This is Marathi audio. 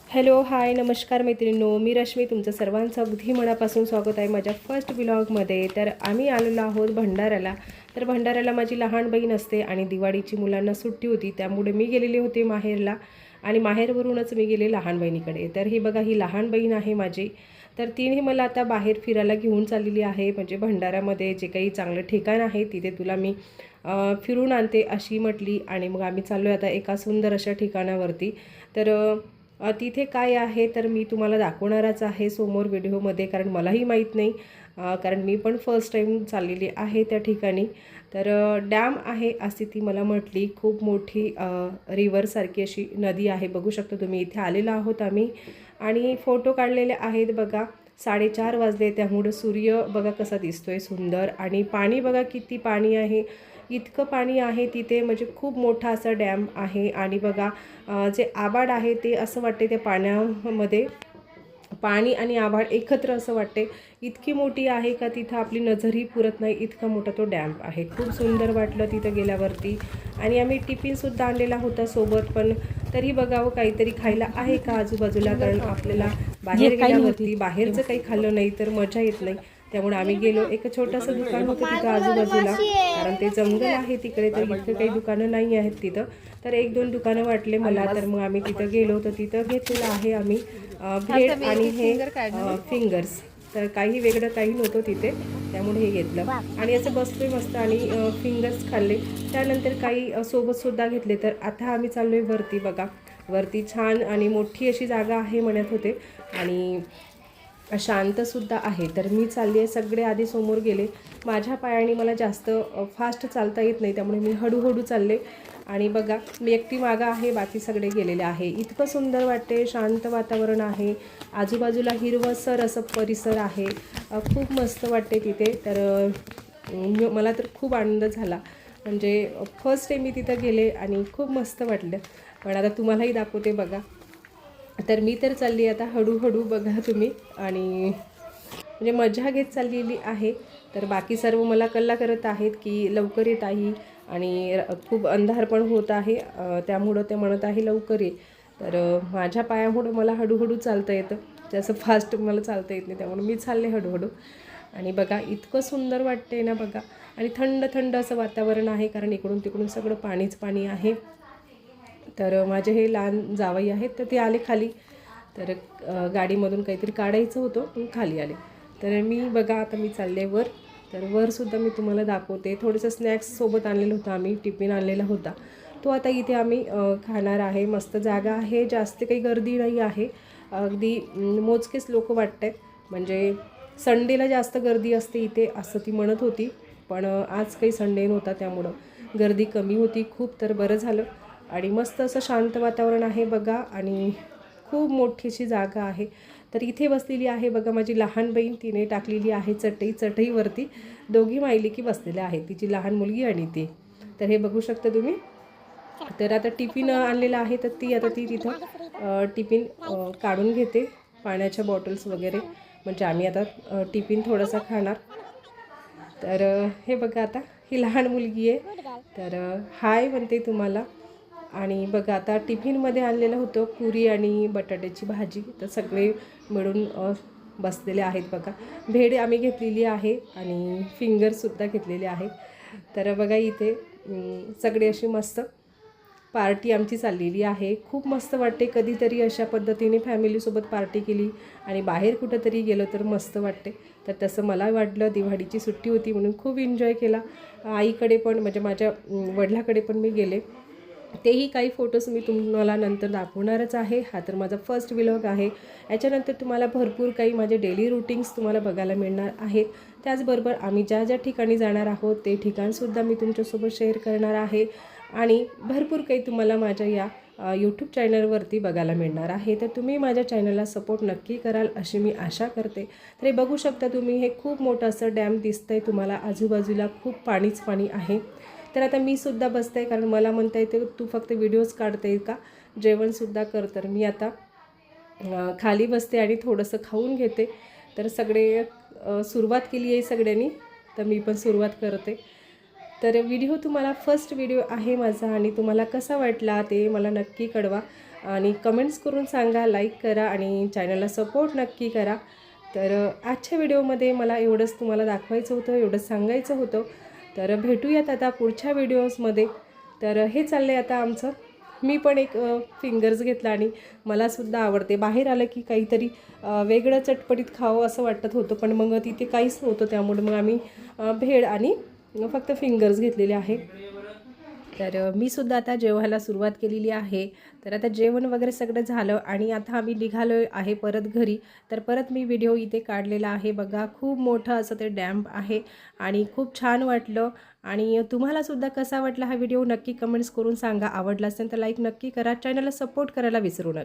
हॅलो हाय नमस्कार मैत्रिणींनो, मी रश्मी तुमचं सर्वांचं अगदी मनापासून स्वागत आहे माझ्या फर्स्ट व्लॉगमध्ये। तर आम्ही आलेलो आहोत भंडाऱ्याला। तर भंडाऱ्याला माझी लहान बहीण असते आणि दिवाळीची मुलांना सुट्टी होती, त्यामुळे मी गेलेले होते माहेरला आणि माहेरवरूनच मी गेले लहान बहिणीकडे। तर ही बघा, ही लहान बहीण आहे माझी। तर तिने मला आता बाहेर फिरायला घेऊन चाललेली आहे, म्हणजे भंडाऱ्यामध्ये जे काही चांगलं ठिकाण आहे तिथे तुला मी फिरून आणते अशी म्हटली। आणि मग आम्ही चाललो आता एका सुंदर अशा ठिकाणावरती। तर तिथे काय आहे तर मी तुम्हाला दाखवणारच आहे समोर व्हिडिओमध्ये, कारण मलाही माहीत नाही, कारण मी पण फर्स्ट टाईम चाललेली आहे त्या ठिकाणी। तर डॅम आहे अशी ती मला म्हटली, खूप मोठी रिव्हरसारखी अशी नदी आहे। बघू शकता तुम्ही, इथे आलेलो आहोत आम्ही आणि फोटो काढलेले आहेत। बघा 4:30 वाजले, त्यामुळे सूर्य बघा कसा दिसतोय सुंदर, आणि पाणी बघा किती पाणी आहे, इतकं पाणी आहे तिथे, म्हणजे खूप मोठा असा डॅम आहे। आणि बघा जे आभाळ आहे ते असं वाटते त्या पाण्यामध्ये पाणी आणि आभाळ एकत्र असं वाटते, इतकी मोठी आहे का तिथं आपली नजरही पुरत नाही, इतका मोठा तो डॅम आहे। खूप सुंदर वाटलं तिथं गेल्यावरती। आणि आम्ही टिफिनसुद्धा आणलेला होता सोबत, पण तरी बघावं काहीतरी खायला आहे का आजूबाजूला, कारण आपल्याला बाहेर गेल्यावरती बाहेरचं काही खाल्लं नाही तर मजा येत नाही। त्यामुळे आम्ही गेलो, एक छोटंसं दुकान होतं तिथं आजूबाजूला, कारण ते जंगल आहे तिकडे, तर इथं काही दुकानं नाही आहेत तिथं। तर 1-2 दुकानं वाटले मला, तर मग आम्ही तिथं गेलो, तर तिथं घेतलेलं आहे आम्ही ब्रेड आणि हे फिंगर्स। तर काही वेगळं काही नव्हतं तिथे, त्यामुळे हे घेतलं आणि असं बसलोय मस्त आणि फिंगर्स खाल्ले। त्यानंतर काही सोबतसुद्धा घेतले। तर आता आम्ही चाललोय वरती। बघा वरती छान आणि मोठी अशी जागा आहे म्हणत होते, आणि शांतसुद्धा आहे। तर मी चालली आहे, सगळे आधी समोर गेले, माझ्या पायाने मला जास्त फास्ट चालता येत नाही, त्यामुळे मी हळूहळू चालले। आणि बघा मी एकटी मागं आहे, बाकी सगळे गेलेले आहे। इतकं सुंदर वाटते, शांत वातावरण आहे, आजूबाजूला हिरवंसर असं परिसर आहे, खूप मस्त वाटते तिथे। तर मला तर खूप आनंद झाला, म्हणजे फर्स्ट टाईम मी तिथं गेले आणि खूप मस्त वाटलं। पण आता तुम्हालाही दाखवते बघा। तर मी तर चालली आता हळूहळू, बघा तुम्ही, आणि म्हणजे मजा घेत चाललेली आहे। तर बाकी सर्व मला कल्ला करत आहेत की लवकर येत आहे, आणि खूप अंधार पण होत आहे, त्यामुळं ते म्हणत आहे लवकर ये। तर माझ्या पायामुळं मला हळूहळू चालता येतं, जसं फास्ट मला चालता येत नाही, त्यामुळे मी चालले हळूहळू। आणि बघा इतकं सुंदर वाटते ना बघा, आणि थंड थंड असं वातावरण आहे, कारण इकडून तिकडून सगळं पाणीच पाणी आहे। तर माझे हे लहान जावई आहेत, तर ते आले खाली, तर गाडीमधून काहीतरी काढायचं होतं पण खाली आले। तर मी बघा आता मी चालले वर। तर वरसुद्धा मी तुम्हाला दाखवते, थोडंसं स्नॅक्स सोबत आणलेलं होतं आम्ही, टिफिन आणलेला होता तो आता इथे आम्ही खाणार आहे। मस्त जागा आहे, जास्त काही गर्दी नाही आहे, अगदी मोजकेच लोक वाटतात, म्हणजे संडेला जास्त गर्दी असते इथे असं ती म्हणत होती, पण आज काही संडे नव्हता त्यामुळं गर्दी कमी होती खूप, तर बरं झालं। आणि मस्त असं शांत वातावरण आहे बघा, आणि खूप मोठीशी जागा आहे। तर इथे बसलेली आहे बघा माझी लहान बहीण, तिने टाकलेली आहे चटईवरती दोघी मायली की बसलेल्या आहेत, तिची लहान मुलगी आणि ती। तर हे बघू शकता तुम्ही। तर आता टिफिन आणलेला आहे, तर ती तिथं टिफिन काढून घेते, पाण्याच्या बॉटल्स वगैरे, म्हणजे आम्ही आता टिफिन थोडासा खाणार। तर हे बघा आता ही लहान मुलगी आहे, तर हाय म्हणते तुम्हाला। आणि बघा आता टिफिनमध्ये आणलेलं होतं पुरी आणि बटाट्याची भाजी, तर सगळे मिळून बसलेले आहेत बघा। भेळ आम्ही घेतलेली आहे आणि फिंगरसुद्धा घेतलेले आहे। तर बघा इथे सगळे अशी मस्त पार्टी आमची चाललेली आहे, खूप मस्त वाटते। कधीतरी अशा पद्धतीने फॅमिलीसोबत पार्टी केली आणि बाहेर कुठंतरी गेलो तर मस्त वाटते। तर तसं मला वाटलं, दिवाळीची सुट्टी होती म्हणून खूप एन्जॉय केला। आईकडे पण, म्हणजे माझ्या वडिलाकडे पण मी गेले, तेही काही फोटोज मी तुम्हाला नंतर दाखवणारच आहे। हा तर माझा फर्स्ट व्लॉग आहे, याच्यानंतर तुम्हाला भरपूर काही माझे डेली रुटीन्स तुम्हाला बघायला मिळणार आहेत। त्याचबरोबर आम्ही ज्या ज्या ठिकाणी जाणार आहोत ते ठिकाणसुद्धा मी तुमच्यासोबत शेअर करणार आहे, आणि भरपूर काही तुम्हाला माझ्या या यूट्यूब चॅनलवरती बघायला मिळणार आहे। तर तुम्ही माझ्या चॅनलला सपोर्ट नक्की कराल अशी मी आशा करते। तर हे बघू शकता तुम्ही, हे खूप मोठं असं डॅम दिसतंय तुम्हाला, आजूबाजूला खूप पाणीच पाणी आहे। तर आता मी सुद्धा बसते, कारण मला म्हणता येते तू फक्त व्हिडिओज काढते का, जेवणसुद्धा कर। तर मी आता खाली बसते आणि थोडंसं खाऊन घेते। तर सगळे सुरुवात केली आहे सगळ्यांनी, तर मी पण सुरुवात करते। तर व्हिडिओ तुम्हाला फर्स्ट व्हिडिओ आहे माझा, आणि तुम्हाला कसा वाटला ते मला नक्की कळवा। आणि कमेंट्स करून सांगा, लाईक करा आणि चॅनलला सपोर्ट नक्की करा. तर आजच्या व्हिडिओमध्ये मला एवढंच तुम्हाला दाखवायचं होतं, एवढंच सांगायचं होतं. तर भेटूयात आता पुढच्या व्हिडिओजमध्ये. तर हे चाललं आहे आता आमचं. मी पण एक फिंगर्स घेतला आणि मलासुद्धा आवडते. बाहेर आलं की काहीतरी वेगळं चटपटीत खावं असं वाटत होतं, पण मग तिथे काहीच नव्हतं. त्यामुळे मग आम्ही भेळ आणि फक्त फिंगर्स घेतलेले आहे. तर मी सुद्धा आता जेवायला सुरुवात केलेली आहे. तर आता जेवण वगैरे सगळं झालं आणि आता आम्ही निघालो आहे परत घरी. तर परत मी व्हिडिओ इथे काढलेला आहे बघा. खूप मोठं असं ते डॅम्प आहे आणि खूप छान वाटलं. आणि तुम्हालासुद्धा कसा वाटला हा व्हिडिओ नक्की कमेंट्स करून सांगा. आवडला असेल तर लाईक नक्की करा. चॅनलला सपोर्ट करायला विसरू नका.